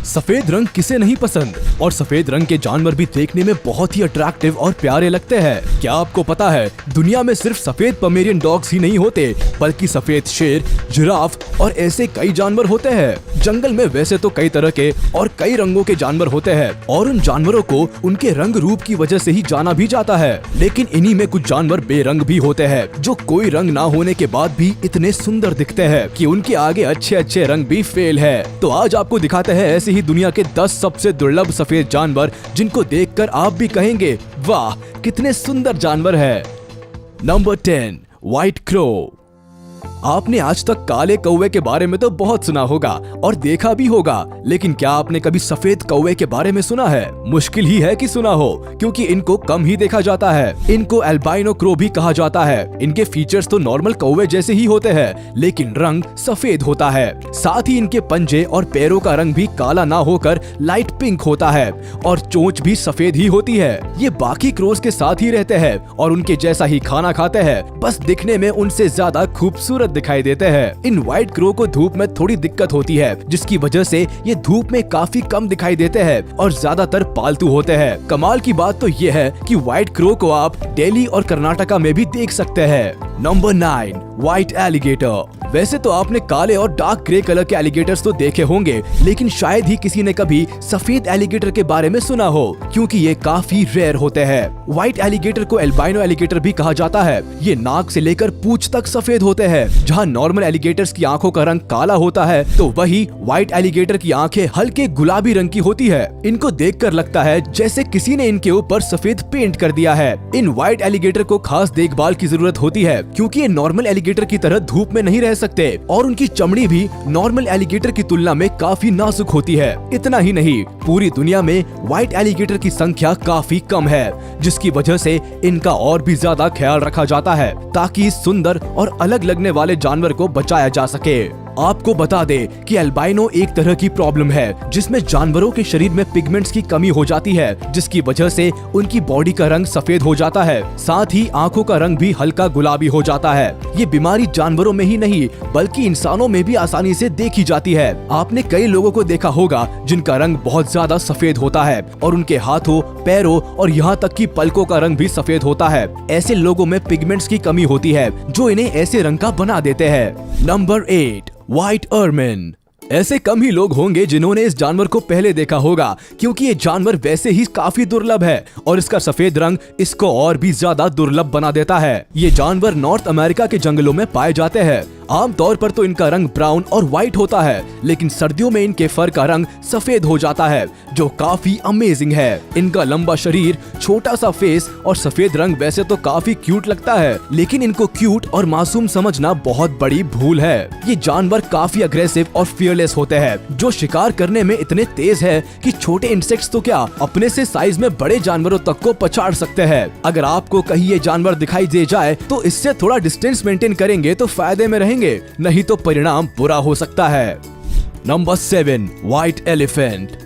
सफेद रंग किसे नहीं पसंद, और सफेद रंग के जानवर भी देखने में बहुत ही अट्रैक्टिव और प्यारे लगते हैं। क्या आपको पता है दुनिया में सिर्फ सफेद पोमेरियन डॉग्स ही नहीं होते, बल्कि सफेद शेर, जिराफ और ऐसे कई जानवर होते हैं। जंगल में वैसे तो कई तरह के और कई रंगों के जानवर होते हैं और उन जानवरों को उनके रंग रूप की वजह से ही जाना भी जाता है। लेकिन इन्हीं में कुछ जानवर बेरंग भी होते हैं, जो कोई रंग ना होने के बाद भी इतने सुंदर दिखते हैं कि उनके आगे अच्छे अच्छे रंग भी फेल है। तो आज आपको दिखाते हैं ऐसे ही दुनिया के 10 सबसे दुर्लभ सफेद जानवर, जिनको देखकर आप भी कहेंगे वाह कितने सुंदर जानवर है। Number 10, white crow. आपने आज तक काले कौवे के बारे में तो बहुत सुना होगा और देखा भी होगा, लेकिन क्या आपने कभी सफेद कौवे के बारे में सुना है? मुश्किल ही है कि सुना हो, क्योंकि इनको कम ही देखा जाता है। इनको एल्बाइनो क्रो भी कहा जाता है। इनके फीचर्स तो नॉर्मल कौवे जैसे ही होते हैं, लेकिन रंग सफेद होता है। साथ ही इनके पंजे और पैरों का रंग भी काला ना होकर लाइट पिंक होता है और चोंच भी सफेद ही होती है। ये बाकी क्रोस के साथ ही रहते हैं और उनके जैसा ही खाना खाते हैं, बस दिखने में उनसे ज्यादा खूबसूरत दिखाई देते हैं। इन व्हाइट क्रो को धूप में थोड़ी दिक्कत होती है, जिसकी वजह से ये धूप में काफी कम दिखाई देते हैं और ज्यादातर पालतू होते हैं। कमाल की बात तो ये है कि व्हाइट क्रो को आप दिल्ली और कर्नाटका में भी देख सकते हैं। Number 9, white alligator. वैसे तो आपने काले और डार्क ग्रे कलर के एलिगेटर्स तो देखे होंगे, लेकिन शायद ही किसी ने कभी सफेद एलिगेटर के बारे में सुना हो, क्योंकि ये काफी रेयर होते हैं। व्हाइट एलिगेटर को एल्बाइनो एलिगेटर भी कहा जाता है। ये नाक से लेकर पूंछ तक सफेद होते हैं। जहाँ नॉर्मल एलिगेटर्स की आंखों का रंग काला होता है, तो वही व्हाइट एलिगेटर की आंखें हल्के गुलाबी रंग की होती है। इनको देखकर लगता है जैसे किसी ने इनके ऊपर सफेद पेंट कर दिया है। इन व्हाइट एलिगेटर को खास देखभाल की जरूरत होती है, क्योंकि ये नॉर्मल एलिगेटर की तरह धूप में नहीं रह सकते और उनकी चमड़ी भी नॉर्मल एलिगेटर की तुलना में काफी नाजुक होती है। इतना ही नहीं, पूरी दुनिया में व्हाइट एलिगेटर की संख्या काफी कम है, जिसकी वजह से इनका और भी ज्यादा ख्याल रखा जाता है, ताकि इस सुंदर और अलग लगने वाले जानवर को बचाया जा सके। आपको बता दे कि एल्बाइनो एक तरह की प्रॉब्लम है, जिसमें जानवरों के शरीर में पिगमेंट्स की कमी हो जाती है, जिसकी वजह से उनकी बॉडी का रंग सफेद हो जाता है। साथ ही आंखों का रंग भी हल्का गुलाबी हो जाता है। ये बीमारी जानवरों में ही नहीं, बल्कि इंसानों में भी आसानी से देखी जाती है। आपने कई लोगों को देखा होगा जिनका रंग बहुत ज्यादा सफेद होता है और उनके हाथों, पैरों और यहाँ तक कि पलकों का रंग भी सफेद होता है। ऐसे लोगों में पिगमेंट्स की कमी होती है, जो इन्हें ऐसे रंग का बना देते हैं। Number 8, white ermine. ऐसे कम ही लोग होंगे जिन्होंने इस जानवर को पहले देखा होगा, क्योंकि ये जानवर वैसे ही काफी दुर्लभ है और इसका सफेद रंग इसको और भी ज्यादा दुर्लभ बना देता है। ये जानवर नॉर्थ अमेरिका के जंगलों में पाए जाते हैं। आमतौर पर तो इनका रंग ब्राउन और व्हाइट होता है, लेकिन सर्दियों में इनके फर का रंग सफेद हो जाता है, जो काफी अमेजिंग है। इनका लंबा शरीर, छोटा सा फेस और सफेद रंग वैसे तो काफी क्यूट लगता है, लेकिन इनको क्यूट और मासूम समझना बहुत बड़ी भूल है। ये जानवर काफी अग्रेसिव और फियरलेस होते हैं, जो शिकार करने में इतने तेज है कि छोटे इंसेक्ट्स तो क्या, अपने से साइज में बड़े जानवरों तक को पछाड़ सकते हैं। अगर आपको कहीं ये जानवर दिखाई दे जाए तो इससे थोड़ा डिस्टेंस मेंटेन करेंगे तो फायदे में रहेंगे, नहीं तो परिणाम बुरा हो सकता है। Number 7, white elephant.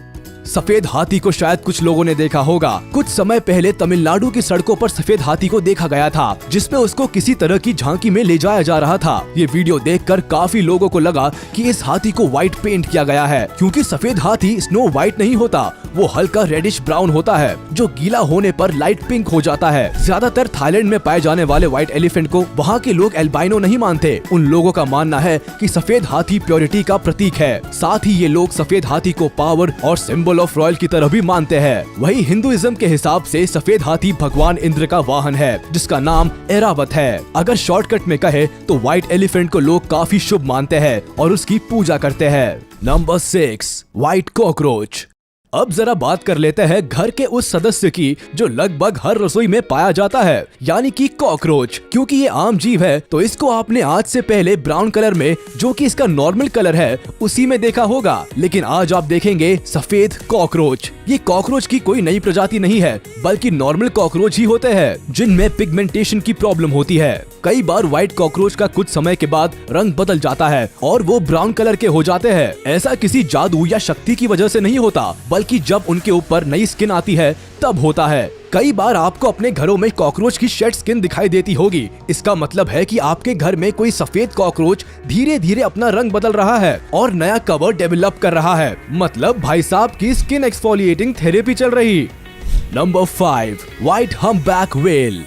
सफेद हाथी को शायद कुछ लोगों ने देखा होगा। कुछ समय पहले तमिलनाडु की सड़कों पर सफेद हाथी को देखा गया था, जिसमें उसको किसी तरह की झांकी में ले जाया जा रहा था। ये वीडियो देखकर काफी लोगों को लगा कि इस हाथी को व्हाइट पेंट किया गया है, क्योंकि सफेद हाथी स्नो व्हाइट नहीं होता, वो हल्का रेडिश ब्राउन होता है, जो गीला होने पर लाइट पिंक हो जाता है। ज्यादातर थाईलैंड में पाए जाने वाले व्हाइट एलिफेंट को वहाँ के लोग एल्बाइनो नहीं मानते। उन लोगों का मानना है कि सफेद हाथी प्योरिटी का प्रतीक है। साथ ही ये लोग सफेद हाथी को पावर और सिंबल ऑफ रॉयल की तरह भी मानते हैं। वही हिंदुइज्म के हिसाब से सफेद हाथी भगवान इंद्र का वाहन है, जिसका नाम ऐरावत है। अगर शॉर्टकट में कहे तो व्हाइट एलिफेंट को लोग काफी शुभ मानते हैं और उसकी पूजा करते हैं। Number 6, white cockroach. अब जरा बात कर लेते हैं घर के उस सदस्य की जो लगभग हर रसोई में पाया जाता है, यानी कि कॉकरोच। क्योंकि ये आम जीव है, तो इसको आपने आज से पहले ब्राउन कलर में, जो कि इसका नॉर्मल कलर है, उसी में देखा होगा। लेकिन आज आप देखेंगे सफेद कॉकरोच। ये कॉकरोच की कोई नई प्रजाति नहीं है, बल्कि नॉर्मल कॉकरोच ही होते हैं, जिनमें पिगमेंटेशन की प्रॉब्लम होती है। कई बार व्हाइट कॉकरोच का कुछ समय के बाद रंग बदल जाता है और वो ब्राउन कलर के हो जाते हैं। ऐसा किसी जादू या शक्ति की वजह से नहीं होता, बल्कि जब उनके ऊपर नई स्किन आती है तब होता है। कई बार आपको अपने घरों में कॉकरोच की शेड स्किन दिखाई देती होगी। इसका मतलब है कि आपके घर में कोई सफेद कॉकरोच धीरे धीरे अपना रंग बदल रहा है और नया कवर डेवलप कर रहा है। मतलब भाई साहब की स्किन एक्सफोलिएटिंग थेरेपी चल रही। Number 5, white humpback whale.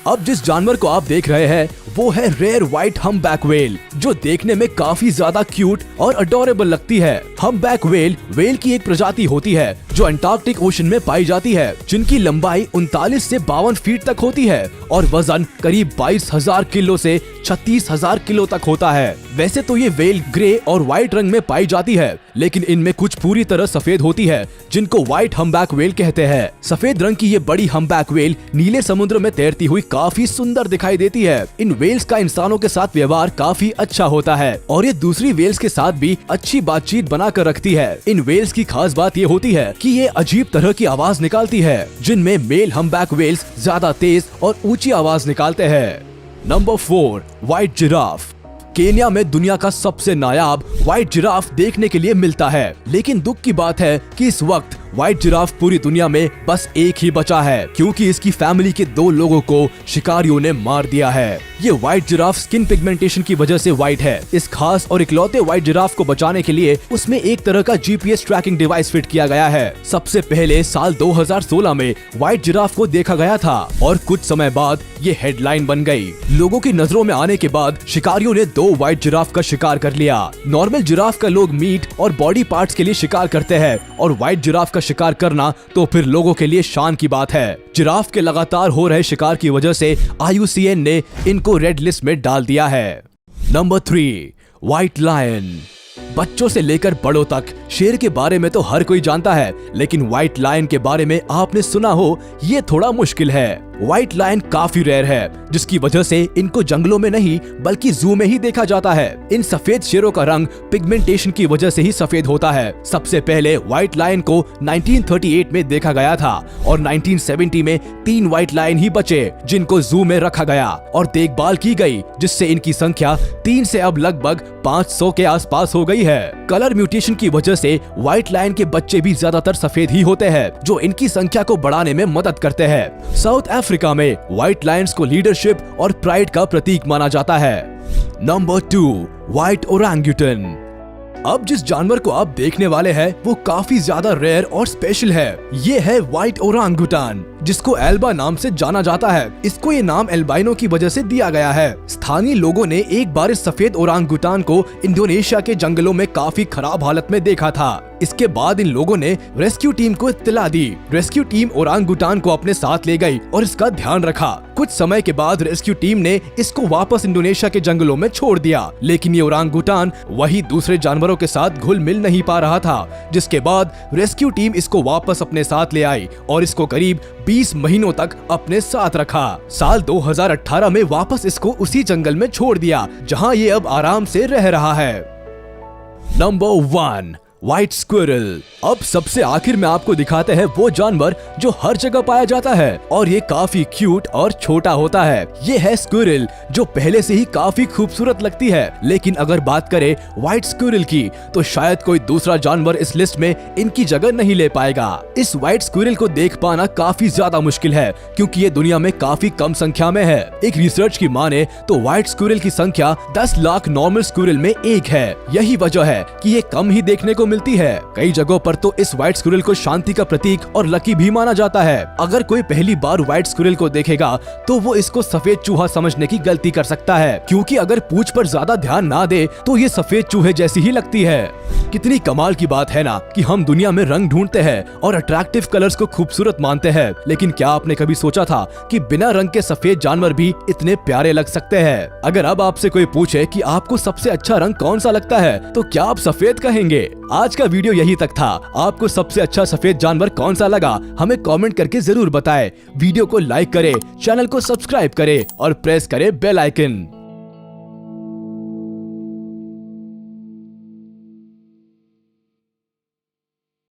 अब जिस जानवर को आप देख रहे हैं वो है रेयर व्हाइट हम्पबैक व्हेल, जो देखने में काफी ज्यादा क्यूट और अडोरेबल लगती है। हम्पबैक व्हेल की एक प्रजाति होती है जो अंटार्कटिक ओशन में पाई जाती है, जिनकी लंबाई 39 से 52 फीट तक होती है और वजन करीब 22,000 किलो से 36,000 किलो तक होता है। वैसे तो ये व्हेल ग्रे और व्हाइट रंग में पाई जाती है, लेकिन इनमें कुछ पूरी तरह सफेद होती है, जिनको व्हाइट हम्पबैक व्हेल कहते हैं। सफेद रंग की ये बड़ी हम्पबैक व्हेल नीले समुद्र में तैरती हुई काफी सुंदर दिखाई देती है। इन व्हेल्स का इंसानों के साथ व्यवहार काफी अच्छा होता है और ये दूसरी व्हेल्स के साथ भी अच्छी बातचीत बनाकर रखती है। इन व्हेल्स की खास बात ये होती है कि ये अजीब तरह की आवाज निकालती है, जिनमें मेल हम्पबैक व्हेल्स ज्यादा तेज और ऊंची आवाज निकालते हैं। Number 4, white giraffe. केन्या में दुनिया का सबसे नायाब व्हाइट जिराफ देखने के लिए मिलता है, लेकिन दुख की बात है कि इस वक्त व्हाइट जिराफ पूरी दुनिया में बस एक ही बचा है, क्योंकि इसकी फैमिली के 2 लोगों को शिकारियों ने मार दिया है। ये व्हाइट जिराफ स्किन पिगमेंटेशन की वजह से व्हाइट है। इस खास और इकलौते व्हाइट जिराफ को बचाने के लिए उसमें एक तरह का GPS ट्रैकिंग डिवाइस फिट किया गया है। सबसे पहले साल 2016 में व्हाइट जिराफ को देखा गया था और कुछ समय बाद ये हेडलाइन बन गई। लोगों की नजरों में आने के बाद शिकारियों ने 2 व्हाइट जिराफ का शिकार कर लिया। नॉर्मल जिराफ का लोग मीट और बॉडी पार्ट्स के लिए शिकार करते हैं, और व्हाइट जिराफ का शिकार करना तो फिर लोगों के लिए शान की बात है। जिराफ के लगातार हो रहे शिकार की वजह से IUCN ने इनको रेड लिस्ट में डाल दिया है। Number 3, white lion. बच्चों से लेकर बड़ों तक शेर के बारे में तो हर कोई जानता है, लेकिन व्हाइट लायन के बारे में आपने सुना हो ये थोड़ा मुश्किल है। व्हाइट लायन काफी रेयर है, जिसकी वजह से इनको जंगलों में नहीं बल्कि जू में ही देखा जाता है। इन सफेद शेरों का रंग पिगमेंटेशन की वजह से ही सफेद होता है। सबसे पहले व्हाइट लायन को 1938 में देखा गया था और 1970 में 3 व्हाइट लायन ही बचे, जिनको जू में रखा गया और देखभाल की गई, जिससे इनकी संख्या 3 से अब लगभग 500 के आसपास हो गई है। कलर म्यूटेशन की वजह से व्हाइट लायन के बच्चे भी ज्यादातर सफेद ही होते हैं, जो इनकी संख्या को बढ़ाने में मदद करते हैं। साउथ अफ्रीका में व्हाइट लायंस को लीडरशिप और प्राइड का प्रतीक माना जाता है। Number 2, white orangutan. अब जिस जानवर को आप देखने वाले हैं वो काफी ज्यादा रेयर और स्पेशल है। ये है व्हाइट ओरांगुटान, जिसको एल्बा नाम से जाना जाता है। इसको ये नाम एल्बाइनो की वजह से दिया गया है। स्थानीय लोगों ने एक बार इस सफेद ओरांगुटान को इंडोनेशिया के जंगलों में काफी खराब हालत में देखा था। इसके बाद इन लोगों ने रेस्क्यू टीम को इत्तला दी। रेस्क्यू टीम ओरांगुटान को अपने साथ ले गई और इसका ध्यान रखा। कुछ समय के बाद रेस्क्यू टीम ने इसको वापस इंडोनेशिया के जंगलों में छोड़ दिया, लेकिन ये ओरांगुटान वही दूसरे जानवरों के साथ घुल मिल नहीं पा रहा था, जिसके बाद रेस्क्यू टीम इसको वापस अपने साथ ले आई और इसको करीब 20 महीनों तक अपने साथ रखा। साल 2018 में वापस इसको उसी जंगल में छोड़ दिया, जहां ये अब आराम से रह रहा है। Number 1, white squirrel. अब सबसे आखिर में आपको दिखाते हैं वो जानवर जो हर जगह पाया जाता है और ये काफी क्यूट और छोटा होता है। ये है स्क्विरल, जो पहले से ही काफी खूबसूरत लगती है, लेकिन अगर बात करें व्हाइट स्क्विरल की तो शायद कोई दूसरा जानवर इस लिस्ट में इनकी जगह नहीं ले पाएगा। इस व्हाइट स्क्विरल को देख पाना काफी ज्यादा मुश्किल है, क्योंकि ये दुनिया में काफी कम संख्या में है। एक रिसर्च की माने तो व्हाइट स्क्विरल की संख्या 10 लाख नॉर्मल स्क्विरल में एक है। यही वजह है कि ये कम ही देखने को मिलती है। कई जगहों पर तो इस व्हाइट स्क्विरल को शांति का प्रतीक और लकी भी माना जाता है। अगर कोई पहली बार व्हाइट स्क्विरल को देखेगा तो वो इसको सफेद चूहा समझने की गलती कर सकता है, क्योंकि अगर पूंछ पर ज्यादा ध्यान ना दे तो ये सफेद चूहे जैसी ही लगती है। कितनी कमाल की बात है ना कि हम दुनिया में रंग ढूंढते हैं और अट्रैक्टिव कलर्स को खूबसूरत मानते हैं, लेकिन क्या आपने कभी सोचा था कि बिना रंग के सफेद जानवर भी इतने प्यारे लग सकते हैं? अगर अब आपसे कोई पूछे कि आपको सबसे अच्छा रंग कौन सा लगता है तो क्या आप सफेद कहेंगे? आज का वीडियो यही तक था। आपको सबसे अच्छा सफेद जानवर कौन सा लगा हमें कमेंट करके जरूर बताएं। वीडियो को लाइक करें, चैनल को सब्सक्राइब करें और प्रेस करें बेल आइकन।